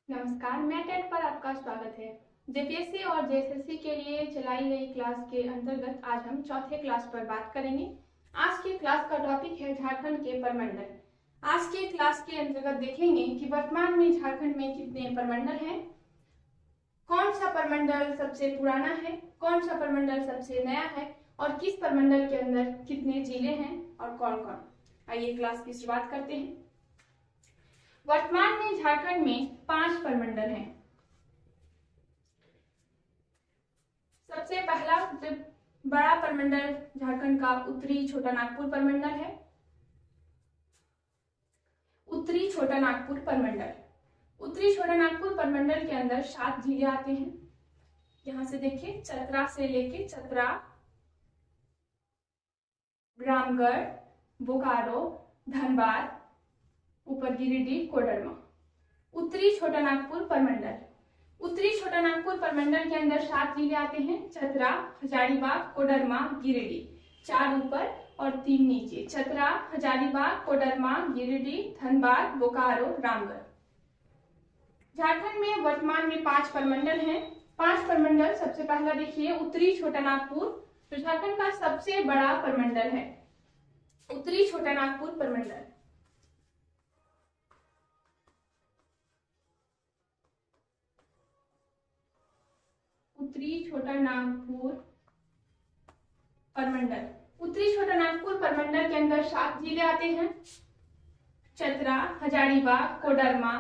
नमस्कार, मैं टेट पर आपका स्वागत है। जेपीएससी और जेएसएससी के लिए चलाई गई क्लास के अंतर्गत आज हम चौथे क्लास पर बात करेंगे। आज की क्लास का टॉपिक है झारखंड के प्रमंडल। आज के क्लास के अंतर्गत देखेंगे कि वर्तमान में झारखंड में कितने प्रमंडल हैं, कौन सा प्रमंडल सबसे पुराना है, कौन सा प्रमंडल सबसे नया है और किस प्रमंडल के अंदर कितने जिले हैं और कौन कौन। आइए क्लास की शुरुआत करते हैं। वर्तमान में झारखंड में 5 प्रमंडल हैं। सबसे पहला जो बड़ा प्रमंडल झारखंड का उत्तरी छोटा नागपुर प्रमंडल है। उत्तरी छोटा नागपुर प्रमंडल, उत्तरी छोटा नागपुर प्रमंडल के अंदर 7 जिले आते हैं। यहां से देखिए, चतरा से लेके चतरा, रामगढ़, बोकारो, धनबाद, ऊपर गिरिडीह, कोडरमा। उत्तरी छोटा नागपुर प्रमंडल, उत्तरी छोटा नागपुर प्रमंडल के अंदर 7 जिले आते हैं। चतरा, हजारीबाग, कोडरमा, गिरिडीह। 4 ऊपर और 3 नीचे। चतरा, हजारीबाग, कोडरमा, गिरिडीह, धनबाद, बोकारो, रामगढ़। झारखंड में वर्तमान में 5 प्रमंडल हैं। 5 प्रमंडल, सबसे पहला देखिए उत्तरी छोटा नागपुर, जो झारखंड का सबसे बड़ा प्रमंडल है। उत्तरी छोटा नागपुर प्रमंडल, उत्तरी छोटा नागपुर प्रमंडल। उत्तरी छोटा नागपुर प्रमंडल के अंदर 7 जिले आते हैं। चतरा, हजारीबाग, कोडरमा,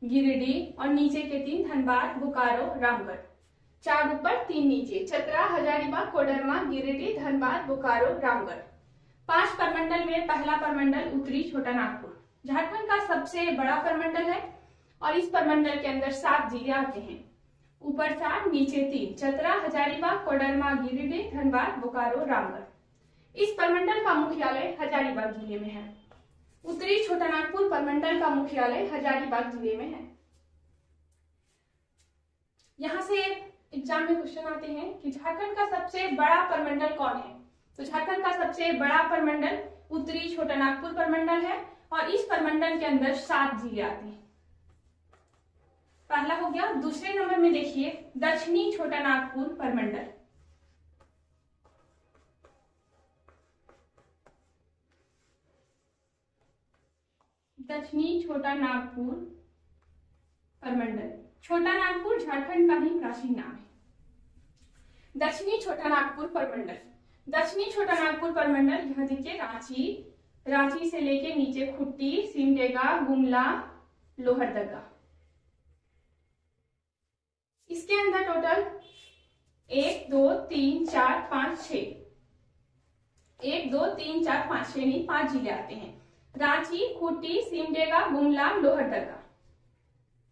गिरिडीह और नीचे के 3 धनबाद, बोकारो, रामगढ़। 4 ऊपर 3 नीचे। चतरा, हजारीबाग, कोडरमा, गिरिडीह, धनबाद, बोकारो, रामगढ़। 5 प्रमंडल में पहला प्रमंडल उत्तरी छोटा नागपुर झारखंड का सबसे बड़ा प्रमंडल है और इस प्रमंडल के अंदर 7 जिले आते हैं। ऊपर 4, नीचे 3। चतरा, हजारीबाग, कोडरमा, गिरिडीह, धनबाद, बोकारो, रामगढ़। इस प्रमंडल का मुख्यालय हजारीबाग जिले में है। उत्तरी छोटा नागपुर प्रमंडल का मुख्यालय हजारीबाग जिले में है। यहां से एग्जाम में क्वेश्चन आते हैं कि झारखंड का सबसे बड़ा प्रमंडल कौन है। तो झारखंड का सबसे बड़ा प्रमंडल उत्तरी छोटा नागपुर प्रमंडल है और इस प्रमंडल के अंदर 7 जिले आते हैं। पहला हो गया। दूसरे नंबर में देखिए दक्षिणी छोटा नागपुर प्रमंडल, दक्षिणी छोटा नागपुर प्रमंडल। छोटा नागपुर झारखंड का ही प्राचीन नाम है। दक्षिणी छोटा नागपुर प्रमंडल, दक्षिणी छोटा नागपुर प्रमंडल यहां देखिए रांची, रांची से लेके नीचे खुट्टी, सिमडेगा, गुमला, लोहरदगा। इसके अंदर टोटल 1 2 3 4 5 6, 1 2 3 4 5 6 नहीं 5 जिले आते हैं। रांची, खूंटी, सिमडेगा, गुमला, लोहरदगा।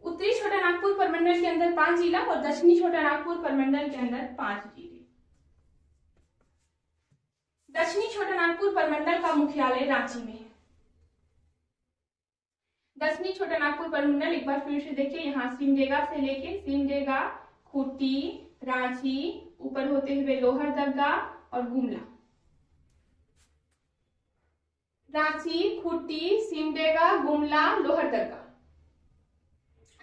उत्तरी छोटा नागपुर प्रमंडल के अंदर 5 जिला और दक्षिणी छोटा नागपुर प्रमंडल के अंदर 5 जिले। दक्षिणी छोटा नागपुर प्रमंडल का मुख्यालय रांची में है। दक्षिणी छोटा नागपुर प्रमंडल एक बार फिर से देखिए, यहाँ सिमडेगा से लेके सिमडेगा, खूंटी, रांची, ऊपर होते हुए लोहरदगा और गुमला। रांची, खूंटी, सिमडेगा, गुमला, लोहरदगा।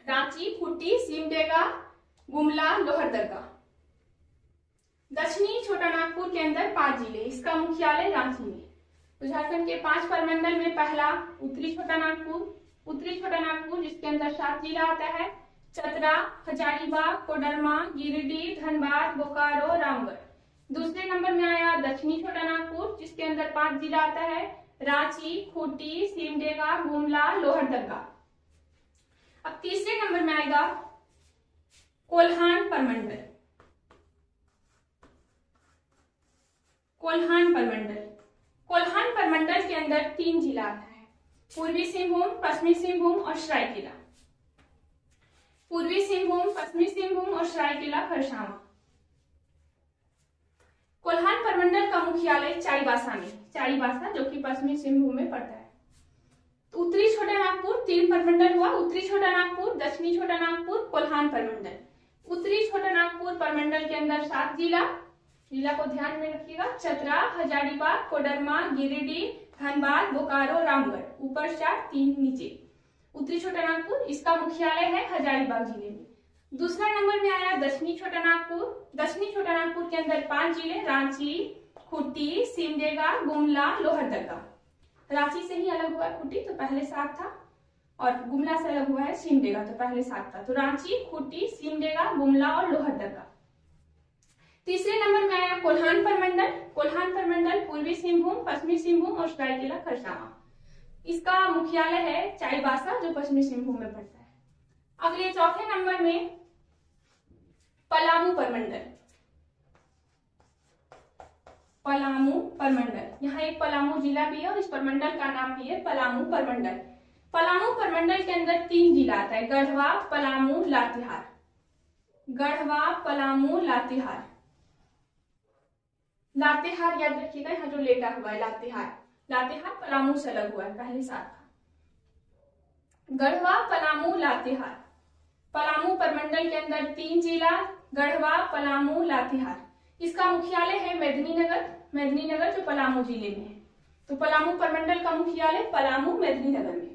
रांची, खूंटी, सिमडेगा, गुमला, लोहरदगा। दक्षिणी छोटा नागपुर के अंदर 5 जिले, इसका मुख्यालय रांची में। तो झारखंड के 5 प्रमंडल में पहला उत्तरी छोटा नागपुर, उत्तरी छोटा नागपुर जिसके अंदर 7 जिला आता है। चतरा, हजारीबाग, कोडरमा, गिरिडीह, धनबाद, बोकारो, रामगढ़। दूसरे नंबर में आया दक्षिणी छोटा नागपुर जिसके अंदर 5 जिला आता है। रांची, खूंटी, सिमडेगा, गुमला, लोहरदगा। अब तीसरे नंबर में आएगा कोल्हान प्रमंडल, कोल्हान प्रमंडल। कोल्हान प्रमंडल के अंदर 3 जिला आता है। पूर्वी सिंहभूम, पश्चिमी सिंहभूम और सरायकेला। पूर्वी सिंहभूम, पश्चिमी सिंहभूम और सरायकेला खरसावां। कोल्हान प्रमंडल का मुख्यालय चाईबासा में, चाईबासा जो कि पश्चिमी सिंहभूम में पड़ता है। तो उत्तरी छोटा नागपुर 3 प्रमंडल हुआ, उत्तरी छोटा नागपुर, दक्षिणी छोटा नागपुर, कोल्हान प्रमंडल। उत्तरी छोटा नागपुर प्रमंडल के अंदर 7 जिला, जिला को ध्यान में रखिएगा। चतरा, हजारीबाग, कोडरमा, गिरिडीह, धनबाद, बोकारो, रामगढ़। ऊपर 4, 3 नीचे। उत्तरी छोटा नागपुर, इसका मुख्यालय है हजारीबाग जिले में। दूसरा नंबर में आया दक्षिणी छोटा नागपुर। दक्षिणी छोटा नागपुर के अंदर 5 जिले, रांची, खूंटी, सिमडेगा, गुमला, लोहरदगा। रांची से ही अलग हुआ है खूंटी, तो पहले 7 था, और गुमला से अलग हुआ है सिमडेगा, तो पहले 7 था। तो रांची, खूंटी, सिमडेगा, गुमला और लोहरदगा। तीसरे नंबर में आया कोल्हान प्रमंडल। कोल्हान प्रमंडल पूर्वी सिंहभूम, पश्चिमी सिंहभूम और सरायकेला खरसावां। इसका मुख्यालय है चाईबासा, जो पश्चिमी सिंहभूम में पड़ता है। अगले चौथे नंबर में पलामू प्रमंडल। पलामू प्रमंडल, यहाँ एक पलामू जिला भी है और इस प्रमंडल का नाम भी है पलामू प्रमंडल। पलामू प्रमंडल के अंदर 3 जिला आता है, गढ़वा, पलामू, लातेहार। गढ़वा, पलामू, लातेहार। लातेहार याद रखिएगा, यहाँ जो लेटा हुआ है लातेहार, लातेहार पलामू से अलग हुआ है, पहले 7 था। गढ़वा, पलामू, लातेहार। पलामू प्रमंडल के अंदर 3 जिला, गढ़वा, पलामू, लातेहार। इसका मुख्यालय है मेदिनीनगर। मेदिनीनगर जो पलामू जिले में है, तो पलामू प्रमंडल का मुख्यालय पलामू मेदिनीनगर में।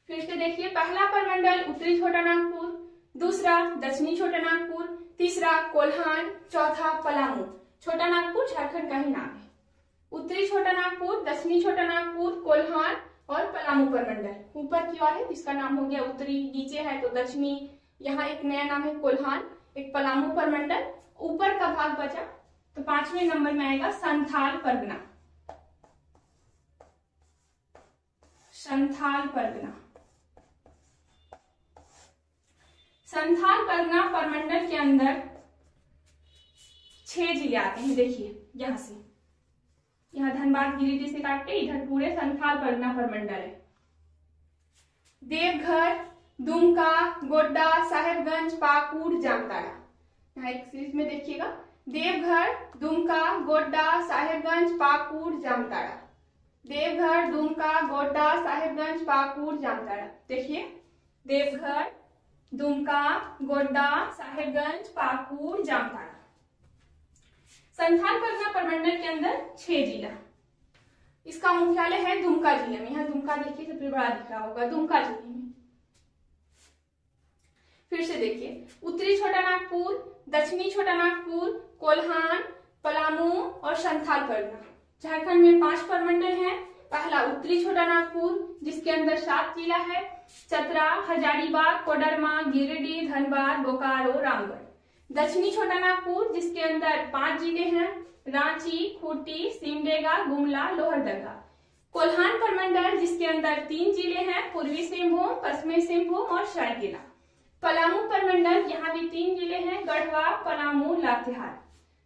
फिर से देखिए, पहला प्रमंडल उत्तरी छोटा नागपुर, दूसरा दक्षिणी छोटा नागपुर, तीसरा कोल्हान, चौथा पलामू। छोटा नागपुर झारखंड का ही नाम है। उत्तरी छोटा नागपुर, दक्षिणी छोटा नागपुर, कोल्हान और पलामू प्रमंडल ऊपर की ओर है, इसका नाम हो गया उत्तरी, नीचे है तो दक्षिणी, यहाँ एक नया नाम है कोल्हान, एक पलामू प्रमंडल, ऊपर का भाग बचा। तो 5वें नंबर में आएगा संथाल परगना। संथाल परगना। संथाल परगना प्रमंडल के अंदर 6 जिले आते हैं। देखिए यहां से, यहाँ धनबाद गिरिडीह से काट के इधर पूरे संथाल परगना प्रमंडल है। देवघर, दुमका, गोड्डा, साहेबगंज, पाकुड़, जामताड़ा। यहाँ एक सीरीज में देखिएगा, देवघर, दुमका, गोड्डा, साहेबगंज, पाकुड़, जामताड़ा। देवघर, दुमका, गोड्डा, साहेबगंज, पाकुड़, जामताड़ा। देखिए, देवघर, दुमका, गोड्डा, साहेबगंज, पाकुड़, जामताड़ा। संथाल परगना प्रमंडल के अंदर 6 जिला। इसका मुख्यालय है दुमका जिले में। यहाँ दुमका देखिए सबसे बड़ा दिख रहा होगा, दुमका जिले में। फिर से देखिए, उत्तरी छोटा नागपुर, दक्षिणी छोटा नागपुर, कोल्हान, पलामू और संथाल परगना। झारखंड में 5 प्रमंडल हैं। पहला उत्तरी छोटा नागपुर, जिसके अंदर 7 जिला है, चतरा, हजारीबाग, कोडरमा, गिरिडीह, धनबाद, बोकारो, रामगढ़। दक्षिणी छोटा नागपुर, जिसके अंदर 5 जिले हैं, रांची, खूंटी, सिमडेगा, गुमला, लोहरदगा। कोल्हान प्रमंडल, जिसके अंदर 3 जिले हैं, पूर्वी सिंहभूम, पश्चिमी सिंहभूम और सरायकेला। पलामू प्रमंडल, यहाँ भी 3 जिले हैं, गढ़वा, पलामू, लातेहार।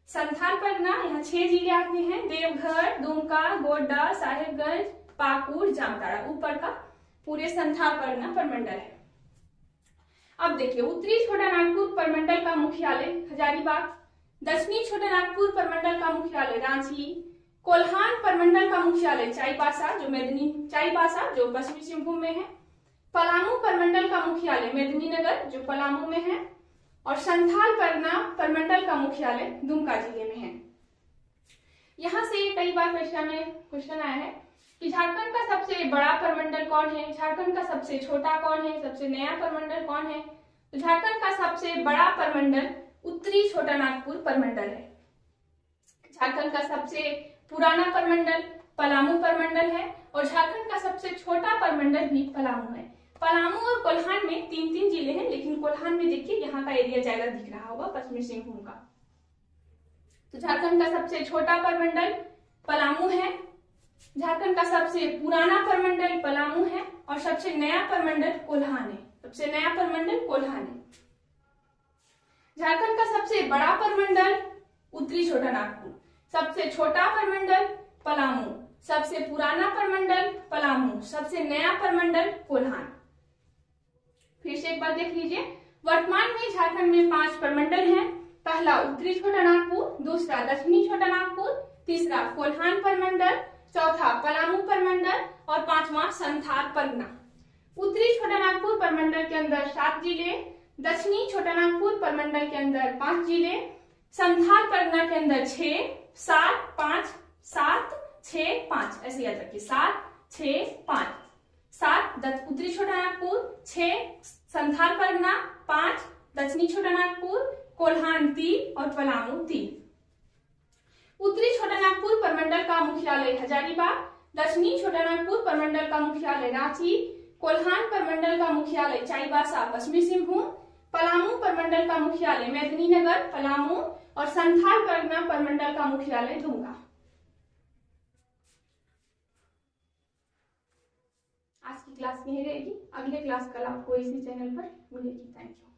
संथाल परगना, यहाँ 6 जिले आते हैं, देवघर, दुमका, गोड्डा, साहेबगंज, पाकुड़, जामताड़ा। ऊपर का पूरे संथाल परगना प्रमंडल है। अब देखिए, उत्तरी छोटा नागपुर प्रमंडल का मुख्यालय हजारीबाग, दक्षिणी छोटा नागपुर प्रमंडल का मुख्यालय रांची, कोल्हान प्रमंडल का मुख्यालय चाईबासा जो पश्चिमी सिंहभूम में है, पलामू प्रमंडल का मुख्यालय मेदिनीनगर जो पलामू में है, और संथाल परगना प्रमंडल का मुख्यालय दुमका जिले में है। यहाँ से कई बार क्वेश्चन आया है कि झारखंड का सबसे बड़ा प्रमंडल कौन है, झारखंड का सबसे छोटा कौन है, सबसे नया प्रमंडल कौन है। तो झारखंड का सबसे बड़ा प्रमंडल उत्तरी छोटा नागपुर प्रमंडल है। झारखंड का सबसे पुराना प्रमंडल पलामू प्रमंडल है, और झारखंड का सबसे छोटा प्रमंडल भी पलामू है। पलामू और कोल्हान में 3-3 जिले हैं, लेकिन कोल्हान में देखिए यहाँ का एरिया ज्यादा दिख रहा होगा, पश्चिमी सिंहभूम का। तो झारखंड का सबसे छोटा प्रमंडल पलामू है, झारखंड का सबसे पुराना प्रमंडल पलामू है, और सबसे नया प्रमंडल कोल्हान है। सबसे नया प्रमंडल कोल्हान है। झारखंड का सबसे बड़ा प्रमंडल उत्तरी छोटा नागपुर, सबसे छोटा प्रमंडल पलामू, सबसे पुराना प्रमंडल पलामू, सबसे नया प्रमंडल कोल्हान। फिर से एक बार देख लीजिए, वर्तमान में झारखंड में 5 प्रमंडल हैं। पहला उत्तरी छोटा नागपुर, दूसरा दक्षिणी छोटा नागपुर, तीसरा कोल्हान प्रमंडल, चौथा पलामू प्रमंडल और 5वां संथाल परगना। उत्तरी छोटा नागपुर प्रमंडल के अंदर 7 जिले, दक्षिणी छोटा नागपुर प्रमंडल के अंदर 5 जिले, संथाल परगना के अंदर 6, 7, 5, 7, 6, 5 ऐसे याद रखिए, 7, 6, 5। 7 उत्तरी छोटा नागपुर, 6 संथाल परगना, 5 दक्षिणी छोटा नागपुर, कोल्हान 3 और पलामू 3। उत्तरी छोटा नागपुर प्रमंडल का मुख्यालय हजारीबाग, दक्षिणी छोटा नागपुर प्रमंडल का मुख्यालय रांची, कोल्हान प्रमंडल का मुख्यालय चाईबासा पश्चिमी सिंहभूम, पलामू प्रमंडल का मुख्यालय मेदिनीनगर पलामू और संथाल परगना प्रमंडल का मुख्यालय दुमका। आज की क्लास यही रहेगी, अगले क्लास कल आपको इसी चैनल पर मिलेगी। Thank you.